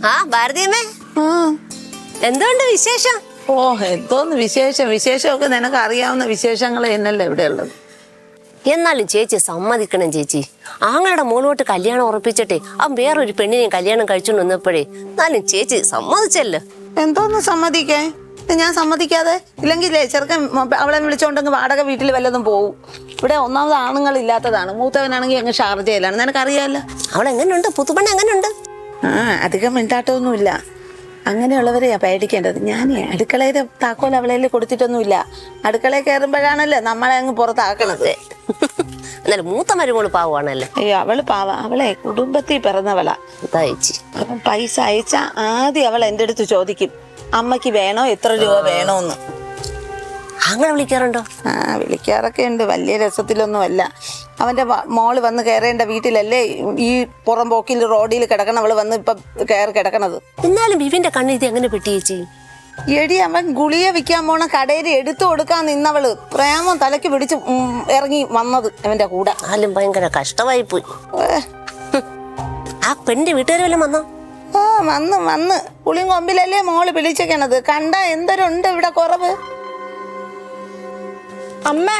ആ ഭാരതിയമ്മേ, എന്തുകൊണ്ട് വിശേഷം? ഓ എന്തോന്ന് വിശേഷമൊക്കെ നിനക്ക് അറിയാവുന്ന വിശേഷങ്ങൾ എന്നല്ലേ ഇവിടെ ഉള്ളത്. എന്നാലും ചേച്ചി സമ്മതിക്കണം ചേച്ചി. ആങ്ങളുടെ മോളോട്ട് കല്യാണം ഉറപ്പിച്ചിട്ടേ അവൻ വേറൊരു പെണ്ണിനെയും കല്യാണം കഴിച്ചോണ്ട് വന്നപ്പോഴേ എന്നാലും ചേച്ചി സമ്മതിച്ചല്ലോ. എന്തോന്ന് സമ്മതിക്കേ? ഞാൻ സമ്മതിക്കാതെ ഇല്ലെങ്കിലേ ചെറുക്കൻ അവളെ വിളിച്ചോണ്ടെങ്കിൽ വാടക വീട്ടിൽ വല്ലതും പോവും. ഇവിടെ ഒന്നാമത് ആണുങ്ങൾ ഇല്ലാത്തതാണ്. മൂത്തവനാണെങ്കിൽ അങ്ങ് ഷാർജയിലാണ്, നിനക്കറിയാമല്ലോ. അവളെങ്ങനെയുണ്ട്? പുതുപെണ്ണ് എങ്ങനെയുണ്ട്? അധികം മിണ്ടാട്ടമൊന്നുമില്ല. അങ്ങനെയുള്ളവരെയാ പേടിക്കേണ്ടത്. ഞാനേ അടുക്കളയുടെ താക്കോൽ അവളയിൽ കൊടുത്തിട്ടൊന്നുമില്ല. അടുക്കളയിൽ കയറുമ്പോഴാണല്ലോ നമ്മളെ അങ്ങ് പുറത്താക്കണത്. എന്നാലും മൂത്ത മരുമോള് പാവാണല്ലേ? അയ്യോ അവള് പാവ. അവളെ കുടുംബത്തിൽ പിറന്നവളാ. ചേച്ചി പൈസ അയച്ച ആദ്യം അവൾ എൻ്റെ അടുത്ത് ചോദിക്കും, അമ്മയ്ക്ക് വേണോ, എത്ര രൂപ വേണോന്ന്. അങ്ങനെ വിളിക്കാറുണ്ടോ? വിളിക്കാറൊക്കെ ഉണ്ട്. വലിയ രസത്തിലൊന്നുമല്ല. അവന്റെ മോള് വന്ന് കയറേണ്ട വീട്ടിലല്ലേ ഈ പുറം പോക്കിൽ റോഡിൽ കിടക്കണം അവള് വന്ന് ഇപ്പൊ കയറി കിടക്കണത്. എന്നാലും ബിബിന്റെ കണ്ണിൽ എങ്ങനെ പെട്ടി ചേച്ചി? എടി അവൻ ഗുളിക വിൽക്കാൻ പോണ കടയിൽ എടുത്തു കൊടുക്കാൻ നിന്നവള് പ്രേമം തലയ്ക്ക് പിടിച്ച് ഇറങ്ങി വന്നത് അവന്റെ കൂടെ. ആലും ഭയങ്കര കഷ്ടമായി പോയി. ആ പെണ്ണിന്റെ വീട്ടുകാർ വല്ലതും വന്നോ? വന്ന് പുളിയും കൊമ്പിലല്ലേ മോള് പിടിച്ചേക്കണത്. കണ്ട എന്തോരുണ്ട് ഇവിടെ കുറവ്. അമ്മേ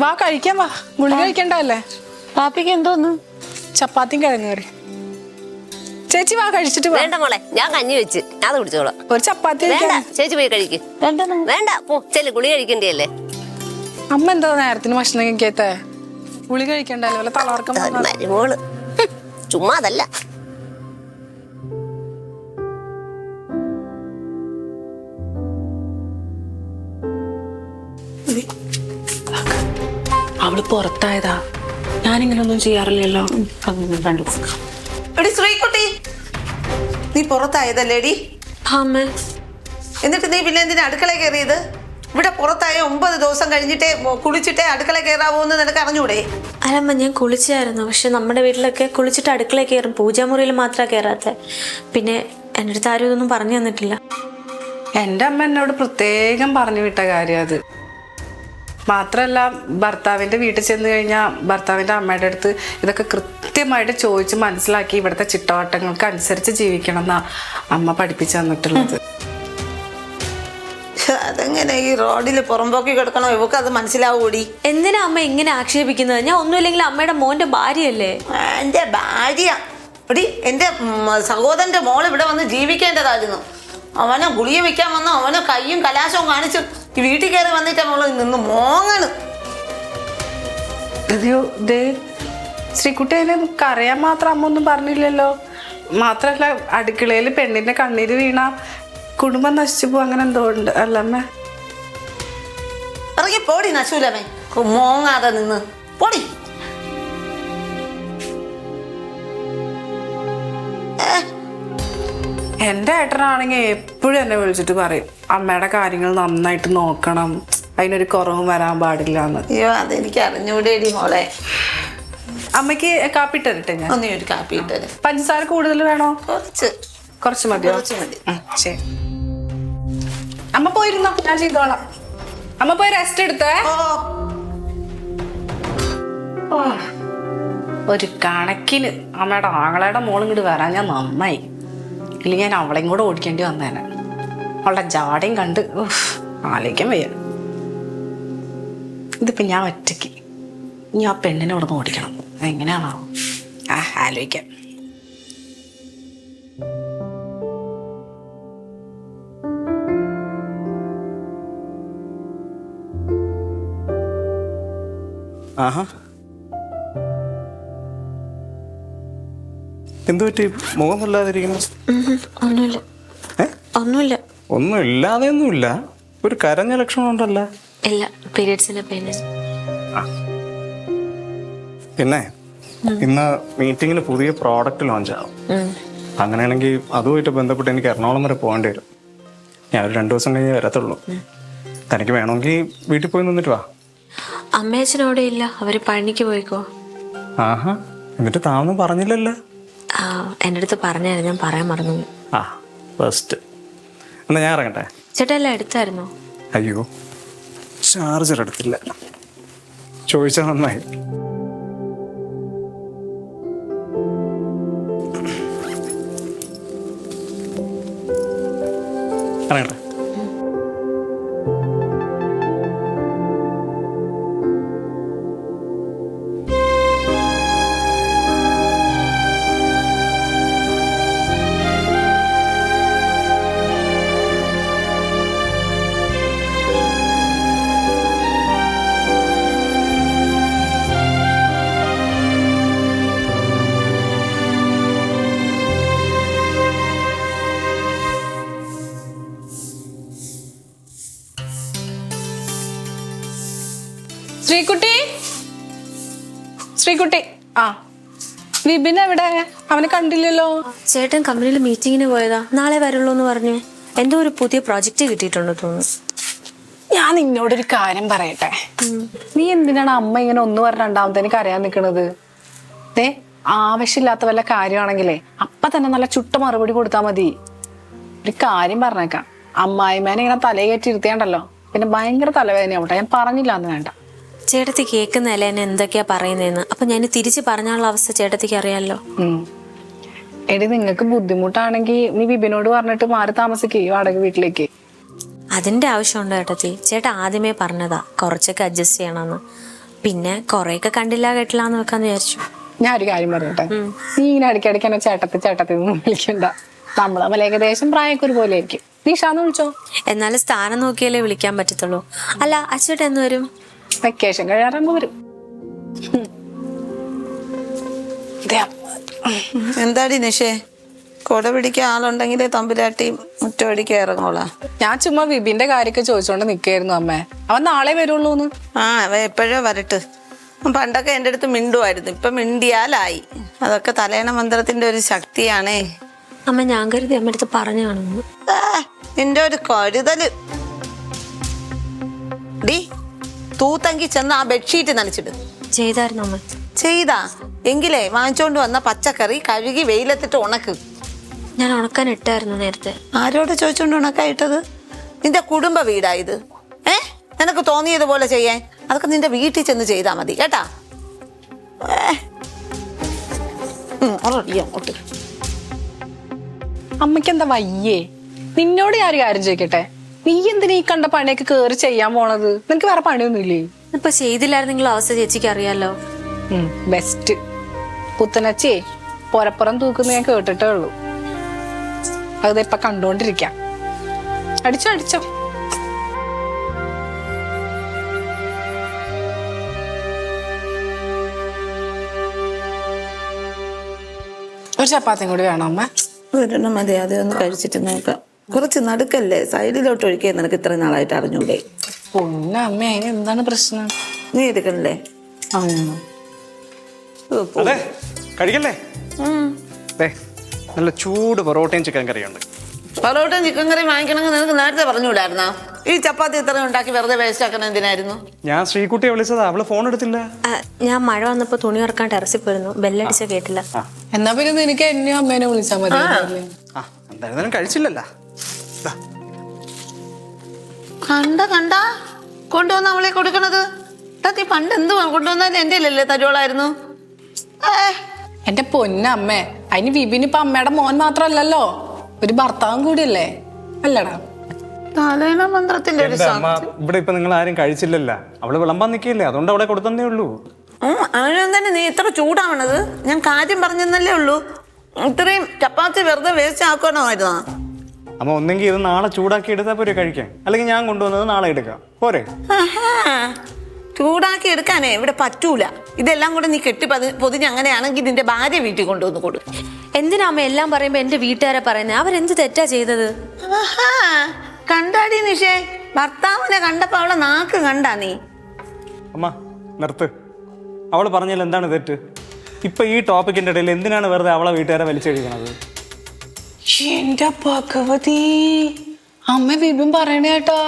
വാ കഴിക്കാൻ വാ. ഗുളിക കഴിക്കണ്ടല്ലേ? പാപ്പിക്ക് എന്തോന്ന്? ചപ്പാത്തിയും കിഴങ്ങ് കറി. ചേച്ചി വാ കഴിച്ചിട്ട്. വേണ്ട മോളെ, ഞാൻ കഞ്ഞി വെച്ച് അത് കുടിച്ചോളാം. ഒരു ചപ്പാത്തി വേണ്ട ചേച്ചി പോയി കഴിക്ക്. വേണ്ട പോ, ചെല്ലു ഗുളി കഴിക്കണ്ടല്ലേ. അമ്മ എന്താ നേരത്തിന് ഭക്ഷണം കഴിക്കാത്ത? ഗുളിക കഴിക്കണ്ടല്ലോ, വല്ല തളർക്കം മരുമോള് ചുമ്മാ അതല്ല. അവള് പുറത്തായതാ. ഞാനിങ്ങനൊന്നും ചെയ്യാറില്ലല്ലോ. എടി ശ്രീകുട്ടി, നീ പുറത്തായതല്ലേടി? എന്നിട്ട് നീ പിന്നെ എന്തിനാ അടുക്കള കയറിയത്? ഇവിടെ പുറത്തായ 9 ദിവസം കഴിഞ്ഞിട്ടേ കുളിച്ചിട്ടേ അടുക്കള കയറാവൂന്ന് നിനക്ക് അറിഞ്ഞൂടെ? അല്ലമ്മ, ഞാൻ കുളിച്ചായിരുന്നു. പക്ഷെ നമ്മുടെ വീട്ടിലൊക്കെ കുളിച്ചിട്ട് അടുക്കള കയറും. പൂജാമുറിയിൽ മാത്രമാണ് കയറാത്ത. പിന്നെ എൻ്റെ അടുത്ത് ആരും ഇതൊന്നും പറഞ്ഞു തന്നിട്ടില്ല. എൻ്റെ അമ്മ എന്നോട് പ്രത്യേകം പറഞ്ഞു വിട്ട കാര്യം അത്. മാത്രമല്ല, ഭർത്താവിൻ്റെ വീട്ടിൽ ചെന്ന് കഴിഞ്ഞാൽ ഭർത്താവിൻ്റെ അമ്മയുടെ അടുത്ത് ഇതൊക്കെ കൃത്യമായിട്ട് ചോദിച്ച് മനസ്സിലാക്കി ഇവിടുത്തെ ചിട്ടവട്ടങ്ങൾക്ക് അനുസരിച്ച് ജീവിക്കണം എന്നാ അമ്മ പഠിപ്പിച്ചു തന്നിട്ടുള്ളത്. അതെങ്ങനെ ഈ റോഡിൽ പുറമ്പോക്കി കിടക്കണോ? ഇവക്ക് അത് മനസ്സിലാവൂടി. എന്തിനാ അമ്മ ഇങ്ങനെ ആക്ഷേപിക്കുന്നത്? ഞാൻ ഒന്നുമില്ലെങ്കിൽ അമ്മയുടെ മോന്റെ ഭാര്യയല്ലേ. എന്റെ ഭാര്യ എടി, എന്റെ സഹോദരന്റെ മോൾ ഇവിടെ വന്ന് ജീവിക്കേണ്ടതായിരുന്നു. അവനെ ഗുളിക വെക്കാൻ വന്നു, അവനെ കയ്യും കലാശവും കാണിച്ചു ഈ വീട്ടിൽ കയറി വന്നിട്ട് മോള് നിന്ന് മോങ്ങണ്. ശ്രീകുട്ടി അതിന് കരയാൻ മാത്രം അമ്മ ഒന്നും പറഞ്ഞില്ലല്ലോ. മാത്രല്ല, അടുക്കളയിൽ പെണ്ണിന്റെ കണ്ണീര് വീണ കുടുംബം നശിച്ചു പോകും, അങ്ങനെ എന്തോ ഉണ്ട് അല്ലമ്മ? ഇറങ്ങി പോടി നശൂലമേ, മോങ്ങാതെ നിന്ന് പോടി. എൻ്റെ ഏട്ടനാണെങ്കിൽ എപ്പോഴും എന്നെ വിളിച്ചിട്ട് പറയും അമ്മയുടെ കാര്യങ്ങൾ നന്നായിട്ട് നോക്കണം, അതിനൊരു കുറവും വരാൻ പാടില്ല എന്ന്. അയ്യോ, അതെനിക്ക് അറിഞ്ഞൂടേടി മോളെ. അമ്മയ്ക്ക് കാപ്പി ഇട്ടരട്ടെ? ഞാൻ ഒന്നേ ഒരു കാപ്പി ഇട്ടത്. പഞ്ചസാര കൂടുതൽ വേണോ? കുറച്ച് മതിയോ? മതി. ശരി, അമ്മ പോയിരുന്നോ, ഞാൻ ചെയ്തോളാം. അമ്മ പോയി റെസ്റ്റ് എടുത്തേ. ഒരു കണക്കിന് അമ്മയുടെ ആങ്ങളയുടെ മോളും കൂടി വരാൻ ഞാൻ നന്നായി. ഇല്ലെങ്കിൽ ഞാൻ അവളെയും കൂടെ ഓടിക്കേണ്ടി വന്നേനെ. അവളുടെ ജാടയും കണ്ട് ആലോചിക്കാൻ വയ്യ. ഇതിപ്പോ ഞാൻ ഒറ്റയ്ക്ക് ഇനി ആ പെണ്ണിനെ ഇവിടെ നിന്ന് ഓടിക്കണം. എങ്ങനെയാണോ ആലോചിക്കാം. ആഹാ, എന്തു പറ്റി? മുഖം നല്ലാതിരിക്കുന്നു? ഒന്നുമില്ല. ഒന്നുമില്ല. ഒന്നും ഇല്ലാതെയൊന്നുമില്ല. ഒരു കരഞ്ഞ ലക്ഷണം ഉണ്ടല്ലോ. ഇല്ല, പീരിയഡ്സിന്റെ പെയിൻ. പിന്നെ ഇന്ന് മീറ്റിങ്ങിന് പുതിയ പ്രോഡക്റ്റ് ലോഞ്ച് ആവും. അങ്ങനെയാണെങ്കിൽ അതുമായിട്ട് ബന്ധപ്പെട്ട് എനിക്ക് എറണാകുളം വരെ പോകേണ്ടി വരും. ഞാൻ ഒരു 2 ദിവസം കഴിഞ്ഞ് വരത്തുള്ളൂ. തനിക്ക് വേണമെങ്കിൽ വീട്ടിൽ പോയി നിന്നിട്ട് വാ. അമ്മയച്ഛനോടെ ഇല്ല, അവര് പഴനിക്ക് പോയിക്കോ. ആഹാ, എന്നിട്ട് താമൊന്നും പറഞ്ഞില്ലല്ലോ. എൻ്റെ അടുത്ത് പറഞ്ഞായിരുന്നു, ഞാൻ പറയാൻ മറന്നു. ഫസ്റ്റ് എന്നാ ഞാൻ ഇറങ്ങട്ടെ. ചേട്ടാ എല്ലാം എടുത്തായിരുന്നോ? അയ്യോ, ചാർജർ എടുത്തില്ല. ചോദിച്ചാൽ നന്നായി. ഇറങ്ങട്ടെ. ശ്രീകുട്ടി ആ വിപിൻ എവിടെ? അവനെ കണ്ടില്ലല്ലോ. ചേട്ടൻ കമ്പനിയിൽ മീറ്റിങ്ങിന് പോയതാ, നാളെ വരുള്ളൂ എന്ന് പറഞ്ഞു. എന്തോ ഒരു പുതിയ പ്രോജക്റ്റ് കിട്ടിയിട്ടുണ്ടോ തോന്നുന്നു. ഞാൻ നിന്നോടൊരു കാര്യം പറയട്ടെ. നീ എന്തിനാണ് അമ്മ ഇങ്ങനെ ഒന്ന് പറഞ്ഞ രണ്ടാമത്തേക്ക് അറിയാൻ നിൽക്കണത്? ആവശ്യമില്ലാത്ത വല്ല കാര്യമാണെങ്കിലേ അപ്പൊ തന്നെ നല്ല ചുട്ട മറുപടി കൊടുത്താൽ മതി. ഒരു കാര്യം പറഞ്ഞേക്കാം, അമ്മായിമേനെ ഇങ്ങനെ തലയെ കയറ്റി ഇരുത്തിയാണ്ടല്ലോ പിന്നെ ഭയങ്കര തലവേദനയാവട്ടെ. ഞാൻ പറഞ്ഞില്ല എന്ന് വേണ്ട. ചേട്ടത്തി കേൾക്കുന്നതല്ലേ എന്നെ എന്തൊക്കെയാ പറയുന്നതെന്ന്. അപ്പൊ ഞാൻ തിരിച്ച് പറഞ്ഞാലുള്ള അവസ്ഥ ചേട്ടത്തിക്ക് അറിയാലോ. എടി നിങ്ങൾക്ക് ബുദ്ധിമുട്ടാണെങ്കിൽ നീ വിപിനോട് പറഞ്ഞിട്ട് മാറി താമസിക്കേ വാടക വീട്ടിലേക്ക്. അതിന്റെ ആവശ്യമുണ്ടോ ചേട്ടത്തി? ചേട്ടാ ആദ്യമേ പറഞ്ഞതാ കുറച്ചൊക്കെ അഡ്ജസ്റ്റ് ചെയ്യണമെന്ന്. പിന്നെ കുറെയൊക്കെ കണ്ടില്ല കേട്ടില്ല എന്ന് വെക്കാന്ന് വിചാരിച്ചു. ഞാൻ ഒരു കാര്യം പറയട്ടെ, നീ ഇങ്ങനെ ഇടയ്ക്കിടയ്ക്ക് എന്നെ ചേട്ടത്തി ഒന്നും വിളിക്കണ്ട. നമ്മൾ തമ്മിൽ ഏകദേശം പ്രായമൊക്കെ ഒരുപോലെ ആയിരിക്കും. നിഷാന്ന് വിളിച്ചോ. എന്നാലും സ്ഥാനം നോക്കിയാലേ വിളിക്കാൻ പറ്റത്തുള്ളൂ. അല്ല അച്ഛട്ട് എന്ന് വരും? വെക്കേഷൻ കഴിയാറാകുമ്പോ വരും. എന്താടി നിഷേ, കൊട പിടിക്കാൻ ആളുണ്ടെങ്കിലേ തമ്പുരാട്ടി മുറ്റമടിക്കാൻ ഇറങ്ങോളാം. ഞാൻ ചുമ്മാ വിപിന്റെ കാര്യമൊക്കെ ചോദിച്ചോണ്ട് നിക്കായിരുന്നു അമ്മേ. അവൻ നാളെ വരുള്ളൂന്ന്. അവ എപ്പോഴോ വരട്ട്. പണ്ടൊക്കെ എൻ്റെ അടുത്ത് മിണ്ടുമായിരുന്നു, ഇപ്പൊ മിണ്ടിയാലായി. അതൊക്കെ തലേണ മന്ത്രത്തിന്റെ ഒരു ശക്തിയാണേ. അമ്മ ഞാൻ കരുതി അമ്മ അടുത്ത് പറഞ്ഞു കാണുന്നു. നിന്റെ ഒരു കരുതല്. ഡി തൂത്തങ്കി ചെന്ന് ആ ബെഡ്ഷീറ്റ് നനച്ചിട്ട് ചെയ്തായിരുന്നു അമ്മ. ചെയ്താ എങ്കിലേ വാങ്ങിച്ചോണ്ട് വന്ന പച്ചക്കറി കഴുകി വെയിലത്തിട്ട് ഉണക്ക്. ഞാൻ ഉണക്കാൻ ഇട്ടായിരുന്നു നേരത്തെ. ആരോട് ചോദിച്ചോണ്ട് ഉണക്കായിട്ടത്? നിന്റെ കുടുംബ വീടായത്. നിനക്ക് തോന്നിയതുപോലെ ചെയ്യാൻ അതൊക്കെ നിന്റെ വീട്ടിൽ ചെന്ന് ചെയ്താ മതി കേട്ടാ. അങ്ങോട്ട് അമ്മയ്ക്ക് എന്താ വയ്യേ? നിന്നോട് ഞാൻ ഒരു കാര്യം ചോദിക്കട്ടെ, നീ എന്തിനാ ഈ കണ്ട പണിയൊക്കെ കേറി ചെയ്യാൻ പോണത്? നിനക്ക് വേറെ പണിയൊന്നുമില്ലേ? ഇപ്പൊ ചെയ്തില്ലായിരുന്നെങ്കിലും അവസ്ഥ ചേച്ചിക്ക് അറിയാലോ. ബെസ്റ്റ്. പുത്തനച്ചേ പൊരപ്പുറം തൂക്കുന്ന ഞാൻ കേട്ടിട്ടേ ഉള്ളൂ. അത് ഇപ്പൊ കണ്ടോണ്ടിരിക്കാം. അടിച്ചോ അടിച്ചോ. ഒരു ചപ്പാത്തിയും കൂടി വേണം അമ്മ. ഒരെണ്ണം മതി, അതൊന്ന് കഴിച്ചിട്ട് നോക്കാം. കുറച്ച് നടുക്കല്ലേ, സൈഡിലോട്ട് ഒഴിക്കുക. നിനക്ക് ഇത്രയും നാളായിട്ട് അറിഞ്ഞൂടെ? പൊന്നമ്മ, അതിന് എന്താണ് പ്രശ്നം? നീ എടുക്കണല്ലേ? അതെ കഴിക്കല്ലേ. നല്ല ചൂട് പൊറോട്ടയും ചിക്കൻ കറിയുണ്ട്. പൊറോട്ടയും ചിക്കൻ കറിയും വാങ്ങിക്കണമെങ്കിൽ നിനക്ക് നേരത്തെ പറഞ്ഞുകൂടായിരുന്നോ? ഈ ചപ്പാത്തി ഇത്രയും ഉണ്ടാക്കി വെറുതെ വേസ്റ്റ് ആക്കണം എന്തിനായിരുന്നു? ഞാൻ ശ്രീകുട്ടിയെ വിളിച്ചതാ, അവള് ഫോൺ എടുത്തില്ല. ഞാൻ മഴ വന്നപ്പോ തുണി ഇറക്കാൻ ടെറസിൽ പോയിരുന്നു, ബെല്ലടിച്ച കേട്ടില്ല. എന്നാ പിന്നെ നിനക്ക് എന്നെയും അമ്മേനെ വിളിച്ചാൽ മതി. എന്തായാലും കഴിച്ചില്ലല്ലോ. കണ്ട കൊണ്ടുവന്ന് അവളെ കൊടുക്കണത്. നീ പണ്ട് എന്ത് കൊണ്ടുവന്നാലും എന്റെ അല്ലേ തരുവോളായിരുന്നു. എന്റെ പൊന്നമ്മേ, അതിന് വിപിൻ ഇപ്പൊ അമ്മയുടെ മോൻ മാത്രല്ലല്ലോ, ഒരു ഭർത്താവും കൂടിയല്ലേ അല്ലടാ. തലേണ മന്ത്രത്തിന്റെ ഒരു ഇവിടെ ഇപ്പൊ നിങ്ങൾ ആരും കഴിച്ചില്ലല്ല, അവള് വിളമ്പാൻ നിൽക്കില്ലേ, അതുകൊണ്ട് അവളെ കൊടുത്തേ ഉള്ളൂ. അതിനും തന്നെ നീ ഇത്ര ചൂടാവണത്? ഞാൻ കാര്യം പറഞ്ഞെന്നല്ലേ ഉള്ളൂ. ഇത്രയും ചപ്പാത്തി വെറുതെ വേസ്റ്റ് ആക്കണമായിരുന്നോ? അമ്മ ഒന്നെങ്കിൽ ഇത് നാളെ ചൂടാക്കി എടുത്താൽ പോരെ കഴിക്കാൻ, അല്ലെങ്കിൽ ഞാൻ കൊണ്ടുവന്നത് നാളെ എടുക്കാം പോരെ? ചൂടാക്കി എടുക്കാനേ ഇവിടെ പറ്റൂല. ഇതെല്ലാം കൂടെ നീ കെട്ടി പൊതിഞ്ഞ് അങ്ങനെയാണെങ്കിൽ നിന്റെ ഭാര്യ വീട്ടിൽ കൊണ്ടുവന്ന് കൊടുക്കും. എന്തിനാ അമ്മ എല്ലാം പറയുമ്പോ എന്റെ വീട്ടുകാരെ പറയുന്നത്? അവരെന്ത് തെറ്റാ ചെയ്തത്? കണ്ടാടി നിഷേ, ഭർത്താവിനെ കണ്ടപ്പോ അവളെ നാക്ക് കണ്ടാ നീ? അമ്മ നിർത്ത്. അവള് പറഞ്ഞാൽ എന്താണ് തെറ്റ്? ഇപ്പൊ ഈ ടോപ്പിക്കിന്റെ ഇടയിൽ എന്തിനാണ് വെറുതെ അവളെ വീട്ടുകാരെ വലിച്ചെഴുകണത്? എന്റെ ഭഗവതി, അമ്മ വിപിൻ പറയണ കേട്ടാ.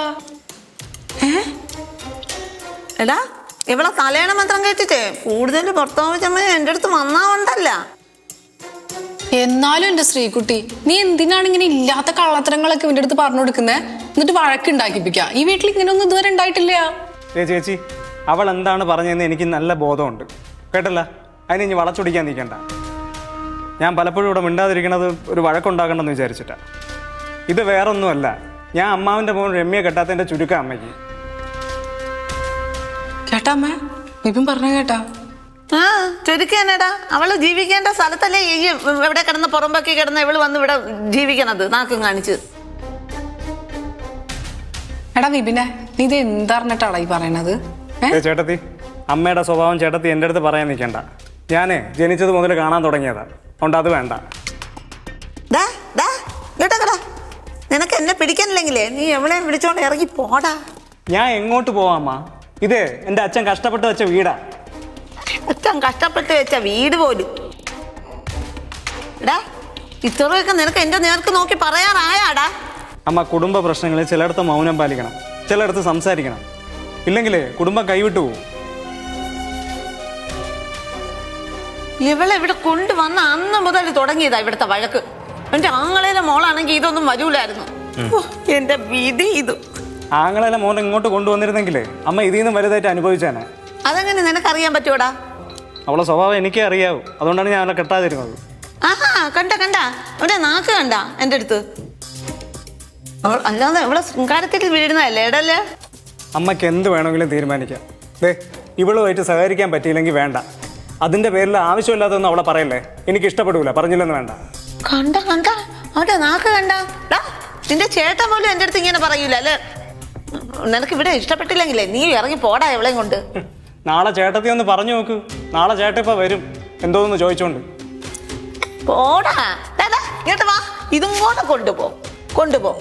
എടാ ഇവളെ തലേണ മന്ത്രം കേട്ടിട്ടേ കൂടുതൽ ഭർത്താവ് ചമ്മ എന്റെ അടുത്ത് വന്നാവണ്ടല്ല. എന്നാലും എന്റെ ശ്രീകുട്ടി, നീ എന്തിനാണ് ഇങ്ങനെ ഇല്ലാത്ത കള്ളത്തരങ്ങളൊക്കെ ഇവന്റെ അടുത്ത് പറഞ്ഞു കൊടുക്കുന്നേ? എന്നിട്ട് വഴക്കുണ്ടാക്കിപ്പിക്ക. ഈ വീട്ടിൽ ഇങ്ങനെ ഒന്നും ഇതുവരെ ഉണ്ടായിട്ടില്ല. ചേച്ചി, അവൾ എന്താണ് പറഞ്ഞതെന്ന് എനിക്ക് നല്ല ബോധമുണ്ട് കേട്ടല്ല. അതിന് ഇനി വളച്ചൊടിക്കാൻ നിൽക്കണ്ട. ഞാൻ പലപ്പോഴും ഇവിടെ മിണ്ടാതിരിക്കണത് ഒരു വഴക്കുണ്ടാകണമെന്ന് വിചാരിച്ചിട്ടാ. ഇത് വേറൊന്നുമല്ല, ഞാൻ അമ്മാവിന്റെ മോൻ രമ്യ കെട്ടാത്തതിന്റെ ചുരുക്കം അമ്മയ്ക്ക്. കേട്ടാ അമ്മേ, ഇപ്പം പറഞ്ഞ കേട്ടാ? ആ ചുരുക്കാനടാ, അവള് ജീവിക്കേണ്ട സ്ഥലത്തല്ലേ ഈ ഇവിടെ കിടന്ന് പുറമ്പൊക്കെ കിടന്ന് ഇവള് വന്ന് ഇവിടെ ജീവിക്കണത് നാക്കും കാണിച്ച്. എടാ വിപിനെ, നീ ഇത് എന്തറിഞ്ഞിട്ടാടാ ഈ പറയണത്? ചേട്ടത്തി, അമ്മയുടെ സ്വഭാവം ചേട്ടത്തി എൻ്റെ അടുത്ത് പറയാൻ നിൽക്കണ്ട. ഞാനേ ജനിച്ചത് മുതൽ കാണാൻ തുടങ്ങിയതാ, അതുകൊണ്ട് അത് വേണ്ട. കേട്ടോക്കടാ, നിനക്ക് എന്നെ പിടിക്കാനില്ലെങ്കിലേ നീ എവിടെ വിളിച്ചോണ്ട് ഇറങ്ങി പോടാ. ഞാൻ എങ്ങോട്ട് പോവാമ്മ? ഇതേ എൻ്റെ അച്ഛൻ കഷ്ടപ്പെട്ട് വെച്ച വീടാ. അച്ഛൻ കഷ്ടപ്പെട്ട് വെച്ച വീട് പോലും. എടാ, ഇത്രയൊക്കെ നിനക്ക് എന്റെ നേർക്ക് നോക്കി പറയാറായാടാ? അമ്മ, കുടുംബ പ്രശ്നങ്ങളിൽ ചിലയിടത്ത് മൗനം പാലിക്കണം, ചിലയിടത്ത് സംസാരിക്കണം. ഇല്ലെങ്കിലേ കുടുംബം കൈവിട്ടു പോകും. ഇവളെ ഇവിടെ കൊണ്ടുവന്ന അന്ന് മുതൽ തുടങ്ങിയതാ ഇവിടുത്തെ വഴക്ക്. എന്റെ ആങ്ങളയിലെ മോളാണെങ്കിൽ ഇതൊന്നും വരൂലായിരുന്നു. എന്റെ വിധി ഇത്. ആങ്ങളെല്ലാം മോൻ ഇങ്ങോട്ട് കൊണ്ടുവന്നിരുന്നെങ്കിലേ അമ്മ ഇതിൽ നിന്നും വലുതായിട്ട് അനുഭവിച്ചാനെ. അതെങ്ങനെ നിനക്കറിയാൻ പറ്റൂടാ? അവളെ സ്വഭാവം എനിക്കേ അറിയാവൂ, അതുകൊണ്ടാണ് ഞാൻ അവളെ കെട്ടാതിരുന്നത്. ആഹാ, കണ്ട അവന്റെ നാക്ക് കണ്ട എന്റെ അടുത്ത്. അല്ലാതെ ഇവിടെ ശൃംഗാരത്തിൽ വീഴുന്നതല്ലേ ഇടല്ലേ? അമ്മയ്ക്ക് എന്ത് വേണമെങ്കിലും തീരുമാനിക്കാം. ഇവളുമായിട്ട് സഹകരിക്കാൻ പറ്റിയില്ലെങ്കിൽ വേണ്ട. അതിന്റെ പേരിൽ ആവശ്യമില്ലാത്തൊന്നും അവളെ പറയല്ലേ. എനിക്ക് ഇഷ്ടപ്പെടൂല, പറഞ്ഞില്ലെന്ന് വേണ്ട. കണ്ട അവന്റെ നാക്ക് കണ്ട. നിന്റെ ചേട്ടൻ പോലും എന്റെ അടുത്ത് ഇങ്ങനെ പറയൂല അല്ലേ? നിനക്ക് ഇവിടെ ഇഷ്ടപ്പെട്ടില്ലെങ്കിലേ നീ ഇറങ്ങി പോടാ എവളെയും കൊണ്ട്. നാളെ ചേട്ടത്തി ഒന്ന് പറഞ്ഞു നോക്ക്. നാളെ ചേട്ടൻ ഇപ്പൊ വരും എന്തോന്ന് ചോദിച്ചോണ്ട്. പോടാ, ഇങ്ങോട്ട് വാ. ഇതും കൂടെ കൊണ്ടുപോ.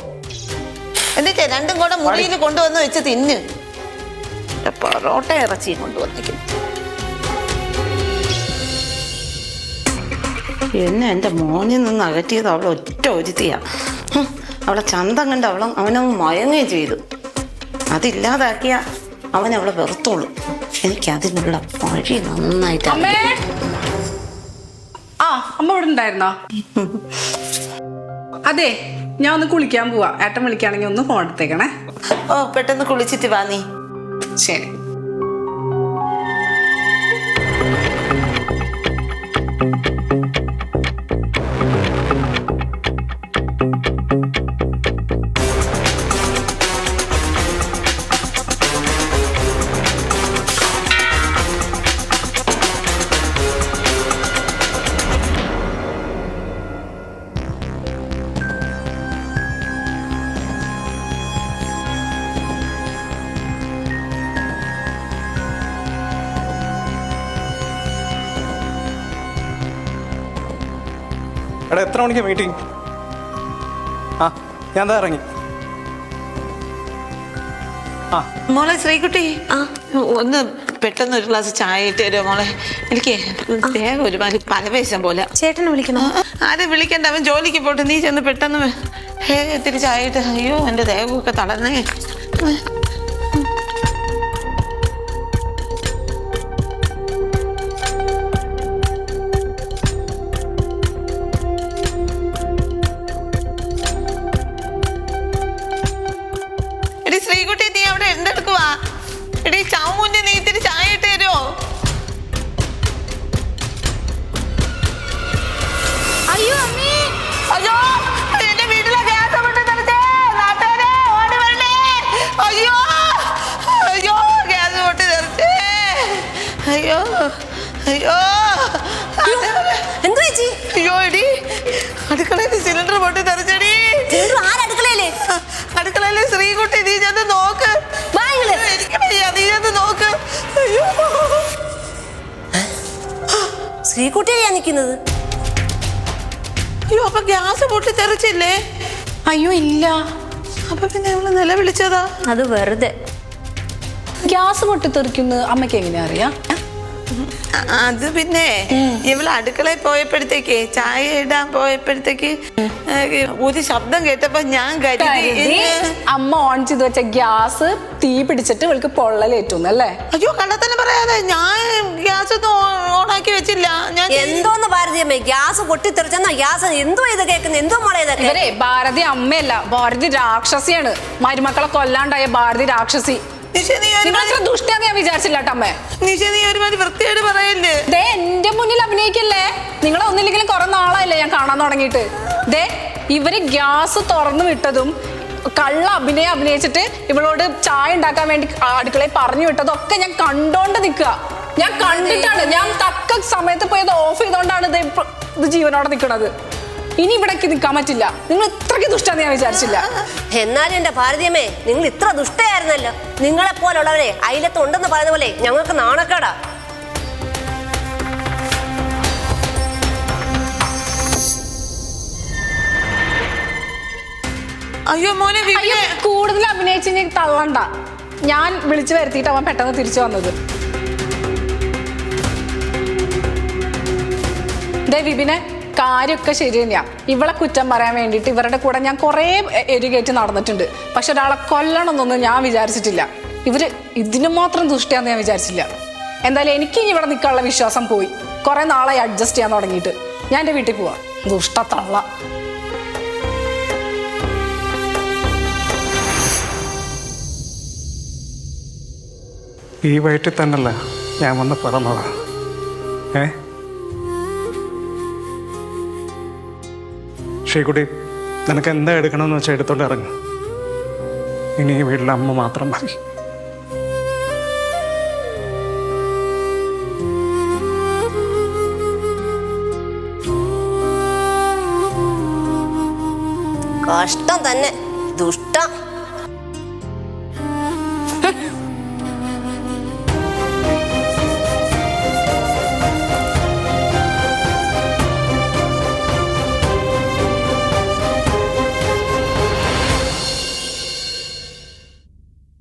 എന്നിട്ടേ രണ്ടും കൂടെ മുറിയിൽ കൊണ്ടുവന്ന് വെച്ച് തിന്ന്. പൊറോട്ട ഇറച്ചി കൊണ്ടുവന്നിരിക്കും. എന്നെ എൻ്റെ മോനിൽ നിന്ന് അകറ്റിയത് അവൾ ഒറ്റ ഒരുത്തിയാ. അവളെ ചന്തം കണ്ട് അവനങ്ങ് മയങ്ങുകയും ചെയ്തു. അതില്ലാതാക്കിയ അവൻ അവളെ വെറുത്തോളൂ. എനിക്കതിനുള്ള വഴി നന്നായിട്ട് അമ്മ ഇവിടെ ഉണ്ടായിരുന്നോ? അതെ, ഞാൻ ഒന്ന് കുളിക്കാൻ പോവാ. ഏട്ടൻ വിളിക്കുകയാണെങ്കിൽ ഒന്ന് ഫോൺ എടുത്തേക്കണേ. ഓ, പെട്ടെന്ന് കുളിച്ചിട്ട് വാ നീ. ശരി. എടാ, എത്ര മണിക്ക് മീറ്റിംഗ്? ആ, ഞാൻ എന്താ ഇറങ്ങി. മോളെ ശ്രീകുട്ടി, ഒന്ന് പെട്ടെന്ന് ഒരു ഗ്ലാസ് ചായ ഇട്ട് തരുമോ മോളെ? എനിക്ക് ദേഹം ഒരുമാതിരി പലവേശം പോലെ. ചേട്ടനെ വിളിക്കണോ? ആരെ വിളിക്കണ്ട, അവൻ ജോലിക്ക് പോട്ട്. നീ ചെന്ന് പെട്ടെന്ന് ഇത്തിരി ചായ ഇട്ട്. അയ്യോ, എൻ്റെ ദേഹമൊക്കെ തളർന്നേ. എടി ശ്രീകുട്ടി, നീ അവിടെ എന്തെടുക്കുവാ? എടി ചാവുമുന്നേ, നീ ഇത്തിരി ചായ ഇട്ട് തരുമോ? അയ്യോ അമ്മേ, അയ്യോ, എന്റെ വീട്ടിലെ ഗ്യാസ് പൊട്ടിത്തെറിച്ചേ. നാട്ടുകാരെ ഓടി വരണേ. അയ്യോ ഗ്യാസ് പൊട്ടിത്തെറിച്ചേ. അയ്യോ എന്തു ചേച്ചി? അയ്യോ എടി, അടുക്കളയിൽ സിലിണ്ടർ പൊട്ടിത്തെറിച്ചടി. അടുക്കളയിലെ ശ്രീകുട്ടി, നീ ചെന്ന് നോക്ക്. എനിക്ക് വയ്യ, നീ ചെന്ന് നോക്ക്. അയ്യോ, ശ്രീകുട്ടിയാ നിൽക്കുന്നത്. അയ്യോ, അപ്പൊ ഗ്യാസ് പൊട്ടിത്തെറിച്ചില്ലേ? അയ്യോ ഇല്ല. അപ്പൊ പിന്നെ അവള് നിലവിളിച്ചതാ? അത് വെറുതെ. ഗ്യാസ് പൊട്ടിത്തെറിക്കുന്നു അമ്മയ്ക്ക് എങ്ങനെയാ അറിയാം? അത് പിന്നെ ഇവള് അടുക്കളയിൽ പോയപ്പോഴത്തേക്ക്, ചായ ഇടാൻ പോയപ്പോഴത്തേക്ക് ഒരു ശബ്ദം കേട്ടപ്പോ ഞാൻ കരുതി അമ്മ ഓൺ ചെയ്ത് വെച്ച ഗ്യാസ് തീ പിടിച്ചിട്ട് ഇവൾക്ക് പൊള്ളലേറ്റുന്നു അല്ലേ? അയ്യോ, കള്ളത്തന്നെ പറയാതെ, ഞാൻ ഗ്യാസ് ഒന്നും ഓണാക്കി വെച്ചില്ല. ഞാൻ എന്തോന്ന് ഭാരതിയമ്മേ, ഗ്യാസ് പൊട്ടിത്തെറിച്ചെന്നാ? ഗ്യാസ് എന്തോ ഇത് കേൾക്കുന്നത്? എന്തോ മോളെ ഇതൊക്കെ? ഇവരെ ഭാരതി അമ്മയല്ല, ഭാരതി രാക്ഷസിയാണ്. മരുമക്കളെ കൊല്ലാണ്ടായ ഭാരതി രാക്ഷസി. നിങ്ങൾ ദുഷ്ടാന്ന് ഞാൻ വിചാരിച്ചില്ല കേട്ടമ്മേ. നിശ, നീ ഒരുമാതിരി വൃത്തിയായിട്ട് പറയല്ലേ. ദേ, എന്റെ മുന്നിൽ അഭിനയിക്കല്ലേ. നിങ്ങളെ ഒന്നില്ലെങ്കിലും കുറെ നാളായില്ലേ ഞാൻ കാണാൻ തുടങ്ങിയിട്ട്. ദേ, ഇവര് ഗ്യാസ് തുറന്നു വിട്ടതും കള്ള അഭിനയം അഭിനയിച്ചിട്ട് ഇവളോട് ചായ ഉണ്ടാക്കാൻ വേണ്ടി അടുക്കളയിൽ പറഞ്ഞു വിട്ടതൊക്കെ ഞാൻ കണ്ടോണ്ട് നിൽക്കുക. ഞാൻ കണ്ടിട്ടാണ്, ഞാൻ തക്ക സമയത്ത് പോയത് ഓഫ് ചെയ്തോണ്ടാണ് ഇത് ജീവനോടെ നിൽക്കുന്നത്. ഇനി ഇവിടേക്ക് നിൽക്കാൻ പറ്റില്ല. നിങ്ങൾ ഇത്രയ്ക്ക് ദുഷ്ടാന്ന് ഞാൻ വിചാരിച്ചില്ല. എന്നാലും എന്റെ ഭാരതീയമ്മേ, നിങ്ങൾ ഇത്ര ദുഷ്ടയായിരുന്നല്ലോ. നിങ്ങളെ പോലുള്ളവരെ അയലത്ത് ഉണ്ടെന്ന് പറയുന്ന പോലെ ഞങ്ങൾക്ക് നാണക്കേടാ. അയ്യോ മോനെ അയ്യോ, കൂടുതൽ അഭിനയിച്ച് ഇനി തള്ളണ്ട. ഞാൻ വിളിച്ചു വരുത്തിയിട്ട് അവൻ പെട്ടെന്ന് തിരിച്ചു വന്നത്. ദേ വിപിനെ, കാര്യമൊക്കെ ശരി തന്നെയാ. ഇവളെ കുറ്റം പറയാൻ വേണ്ടിയിട്ട് ഇവരുടെ കൂടെ ഞാൻ കുറേ എരികേറ്റ് നടന്നിട്ടുണ്ട്. പക്ഷെ ഒരാളെ കൊല്ലണമെന്നൊന്നും ഞാൻ വിചാരിച്ചിട്ടില്ല. ഇവര് ഇതിനു മാത്രം ദുഷ്ടിയാന്ന് ഞാൻ വിചാരിച്ചില്ല. എന്തായാലും എനിക്ക് ഇനി ഇവിടെ നിൽക്കാനുള്ള വിശ്വാസം പോയി. കുറെ നാളായി അഡ്ജസ്റ്റ് ചെയ്യാൻ തുടങ്ങിയിട്ട്. ഞാൻ എൻ്റെ വീട്ടിൽ പോവാ. ദുഷ്ട തള്ള. ഈ വയറ്റിൽ തന്നല്ല ഞാൻ വന്ന് പറഞ്ഞതാ. ശ്രീകുട്ടി, നിനക്ക് എന്താ എടുക്കണമെന്ന് വെച്ചാൽ എടുത്തോണ്ട് ഇറങ്ങും. ഇനി ഈ വീട്ടിലെ അമ്മ മാത്രം മതി. കഷ്ടം തന്നെ.